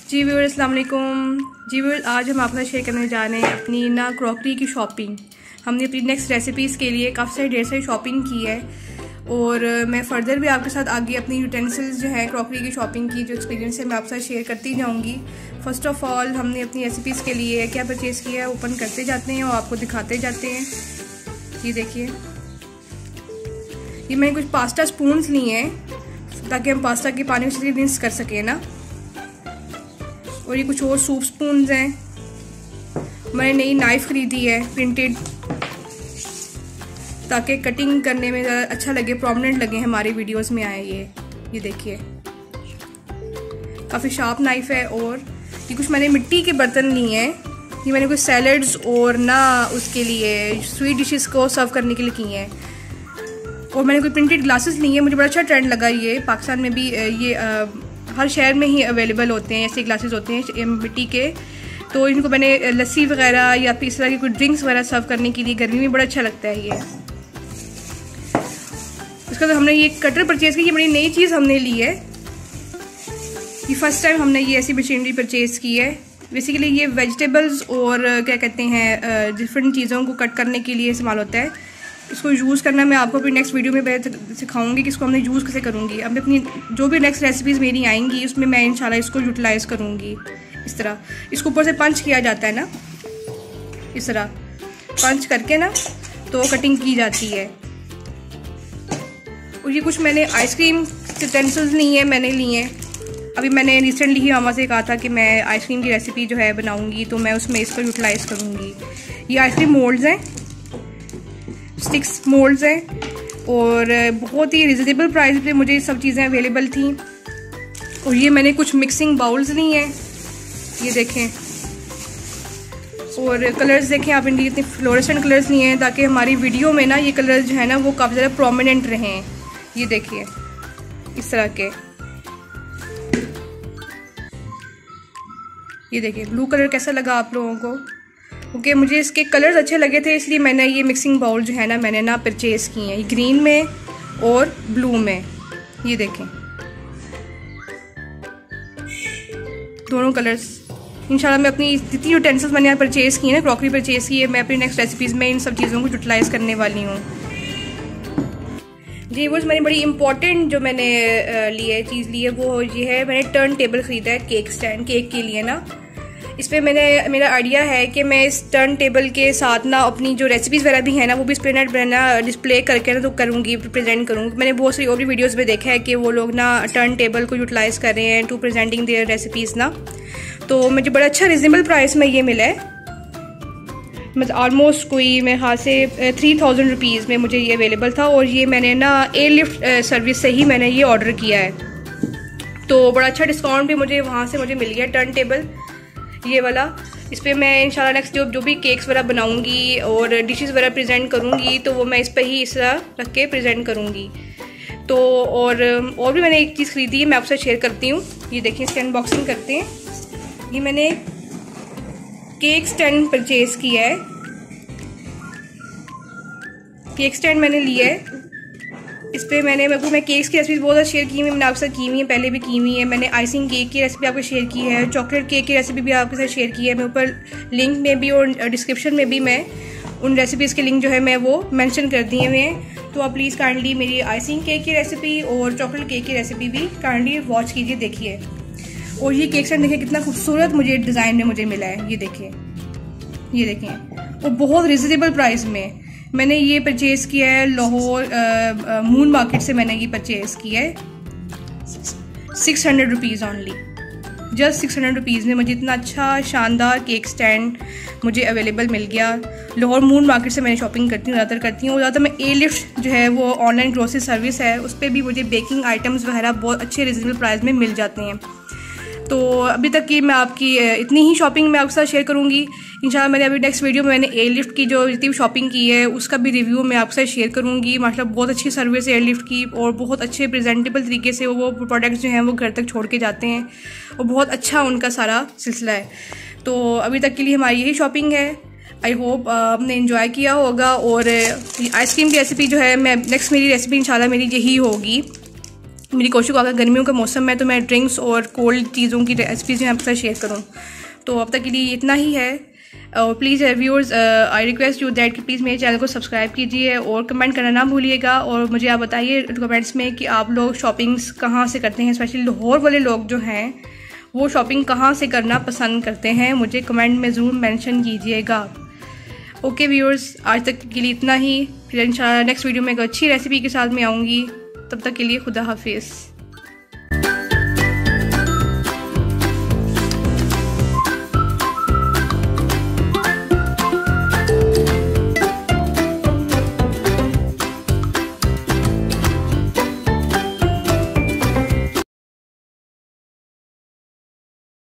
जी viewers, अस्सलाम वालेकुम। जी viewers, आज हम आपके साथ शेयर करने जा रहे हैं अपनी ना क्रॉकरी की शॉपिंग। हमने अपनी नेक्स्ट रेसिपीज़ के लिए काफ़ी सारी ढेर सारी शॉपिंग की है और मैं फ़र्दर भी आपके साथ आगे अपनी यूटेंसिल्स जो है क्रॉकरी की शॉपिंग की जो एक्सपीरियंस है मैं आपके साथ शेयर करती जाऊँगी। फ़र्स्ट ऑफ़ ऑल हमने अपनी रेसिपीज़ के लिए क्या परचेज़ किया है ओपन करते जाते हैं और आपको दिखाते जाते हैं। ये देखिए, ये मैंने कुछ पास्ता स्पून्स लिए हैं ताकि हम पास्ता के पानी से रिंस कर सकें ना। और ये कुछ और सूप स्पून्स हैं। मैंने नई नाइफ खरीदी है प्रिंटेड, ताकि कटिंग करने में ज़्यादा अच्छा लगे, प्रोमिनेंट लगे हमारे वीडियोस में आए। ये देखिए, काफ़ी शार्प नाइफ है। और ये कुछ मैंने मिट्टी के बर्तन लिए हैं। ये मैंने कुछ सैलड्स और ना उसके लिए स्वीट डिशेस को सर्व करने के लिए किए हैं। और मैंने कोई प्रिंटेड ग्लासेस लिए हैं। मुझे बड़ा अच्छा ट्रेंड लगा। ये पाकिस्तान में भी ये हर शहर में ही अवेलेबल होते हैं, ऐसे ग्लासेस होते हैं मिट्टी के। तो इनको मैंने लस्सी वगैरह या फिर इस तरह की कोई ड्रिंक्स वगैरह सर्व करने के लिए गर्मी में बड़ा अच्छा लगता है ये। उसके बाद हमने ये कटर परचेज की। ये बड़ी नई चीज़ हमने ली है। ये फर्स्ट टाइम हमने ये ऐसी मशीनरी परचेज की है। बेसिकली ये वेजिटेबल्स और क्या कहते हैं डिफरेंट चीज़ों को कट करने के लिए इस्तेमाल होता है। इसको यूज़ करना मैं आपको अपनी नेक्स्ट वीडियो में सिखाऊंगी कि इसको हमने यूज़ कैसे करूँगी। अब अपनी जो भी नेक्स्ट रेसिपीज़ मेरी आएंगी उसमें मैं इंशाल्लाह इसको यूटिलाइज़ करूँगी। इस तरह इसको ऊपर से पंच किया जाता है ना, इस तरह पंच करके ना तो कटिंग की जाती है। और ये कुछ मैंने आइसक्रीम यूटेंसिल्स लिए हैं। अभी मैंने रिसेंटली ही मामा से कहा था कि मैं आइसक्रीम की रेसिपी जो है बनाऊँगी, तो मैं उसमें इसको यूटिलाइज़ करूँगी। ये आइसक्रीम मोल्ड्स हैं, स्टिक्स मोल्ड्स हैं और बहुत ही रिजनेबल प्राइस पे मुझे सब चीज़ें अवेलेबल थी। और ये मैंने कुछ मिक्सिंग बाउल्स लिए हैं, ये देखें। और कलर्स देखें आप, इनके कितने फ्लोरेसेंट कलर्स लिए हैं ताकि हमारी वीडियो में ना ये कलर्स जो है ना वो काफ़ी ज़्यादा प्रोमिनेंट रहें। ये देखिए, इस तरह के। ये देखिए ब्लू कलर कैसा लगा आप लोगों को? क्योंकि मुझे इसके कलर्स अच्छे लगे थे इसलिए मैंने ये मिक्सिंग बाउल जो है ना मैंने ना परचेज़ किए हैं, ग्रीन में और ब्लू में। ये देखें दोनों कलर्स। इंशाल्लाह मैं अपनी जितनी यूटेंसिल्स मैंने यहाँ परचेज़ की है ना, क्रॉकरी परचेज़ की है, मैं अपनी नेक्स्ट रेसिपीज़ में इन सब चीज़ों को यूटिलाइज़ करने वाली हूँ। जी वो मैंने बड़ी इंपॉर्टेंट जो मैंने चीज़ ली है वो ये है, मैंने टर्न टेबल ख़रीदा है केक स्टैंड, केक के लिए ना। इस पर मेरा आइडिया है कि मैं इस टर्न टेबल के साथ ना अपनी जो रेसिपीज़ वगैरह भी है ना वो भी इस पर ना डिस्प्ले करके ना तो करूँगी, प्रेजेंट करूँगी। मैंने बहुत सारी और भी वीडियोस में देखा है कि वो लोग ना टर्न टेबल को यूटिलाइज़ कर रहे हैं टू प्रेजेंटिंग देयर रेसिपीज़ ना। तो मुझे बड़ा अच्छा रिजनेबल प्राइस में ये मिला है। मतलब ऑलमोस्ट कोई मेरे ख्याल से 3000 रुपीज़ में मुझे ये अवेलेबल था। और ये मैंने ना एयरलिफ्ट सर्विस से ही मैंने ये ऑर्डर किया है, तो बड़ा अच्छा डिस्काउंट भी मुझे वहाँ से मुझे मिल गया। टर्न टेबल ये वाला, इस पर मैं इंशाल्लाह नेक्स्ट जो भी केक्स वगैरह बनाऊंगी और डिशेस वगैरह प्रेजेंट करूंगी तो वो मैं इस पर ही इस तरह रख के प्रेजेंट करूंगी। तो और भी मैंने एक चीज़ खरीदी है, मैं आपसे शेयर करती हूँ। ये देखिए, इसकी अनबॉक्सिंग करते हैं। ये मैंने केक स्टैंड परचेज़ किया है। केक स्टैंड मैंने लिया है। इस पर मैं केक्स की रेसिपी बहुत ज़्यादा शेयर की हुई है, मैंने आपके साथ की हुई है, पहले भी की हुई है। मैंने आइसिंग केक की रेसिपी आपको शेयर की है, चॉकलेट केक की रेसिपी भी आपके साथ शेयर की है। मैं ऊपर लिंक में भी और डिस्क्रिप्शन में भी मैं उन रेसिपीज़ के लिंक जो है मैं वो मेंशन कर दिए हुए हैं। तो आप प्लीज़ काइंडली मेरी आइसिंग केक की रेसिपी और चॉकलेट केक की रेसिपी भी काइंडली वॉच कीजिए, देखिए। और ये केक स्टैंड देखिए कितना खूबसूरत मुझे डिज़ाइन में मुझे मिला है। ये देखिए, ये देखें, और बहुत रिजनेबल प्राइस में मैंने ये परचेज़ किया है। लाहौर मून मार्केट से मैंने ये परचेज़ किया है 600 रुपीज़ ओनली। जस्ट 600 रुपीज़ में मुझे इतना अच्छा शानदार केक स्टैंड मुझे अवेलेबल मिल गया। लाहौर मून मार्केट से मैंने शॉपिंग करती हूँ, ज़्यादातर करती हूँ। और ज़्यादातर मैं एयरलिफ्ट जो है वो ऑनलाइन ग्रोसरी सर्विस है, उस पर भी मुझे बेकिंग आइटम्स वगैरह बहुत अच्छे रिजनेबल प्राइस में मिल जाते हैं। तो अभी तक की मैं आपकी इतनी ही शॉपिंग मैं आपके साथ शेयर करूँगी। इंशाल्लाह मैंने अभी नेक्स्ट वीडियो में मैंने एयरलिफ्ट की जो जितनी शॉपिंग की है उसका भी रिव्यू मैं आपके साथ शेयर करूँगी। माशाल्लाह बहुत अच्छी सर्विस है एयरलिफ्ट की और बहुत अच्छे प्रेजेंटेबल तरीके से वो प्रोडक्ट्स जो हैं वो घर तक छोड़ के जाते हैं और बहुत अच्छा उनका सारा सिलसिला है। तो अभी तक के लिए हमारी यही शॉपिंग है। आई होप आपने इन्जॉय किया होगा। और आइसक्रीम की रेसिपी जो है मैं नेक्स्ट मेरी रेसिपी इंशाल्लाह मेरी यही होगी। मेरी कोशिश होगा गर्मियों का मौसम में तो मैं ड्रिंक्स और कोल्ड चीज़ों की रेसिपीज़ आपके साथ शेयर करूँ। तो अब तक के लिए इतना ही है। और please viewers, I request you that कि प्लीज़ मेरे चैनल को सब्सक्राइब कीजिए और कमेंट करना ना भूलिएगा। और मुझे आप बताइए कमेंट्स में कि आप लोग शॉपिंग्स कहाँ से करते हैं, स्पेशली लाहौर वाले लोग जो हैं वो शॉपिंग कहाँ से करना पसंद करते हैं, मुझे कमेंट में ज़रूर मेंशन कीजिएगा। ओके व्यूअर्स, आज तक के लिए इतना ही। फिर इंशाल्लाह नेक्स्ट वीडियो में एक अच्छी रेसिपी के साथ में आऊँगी। तब तक के लिए खुदा हाफिज़।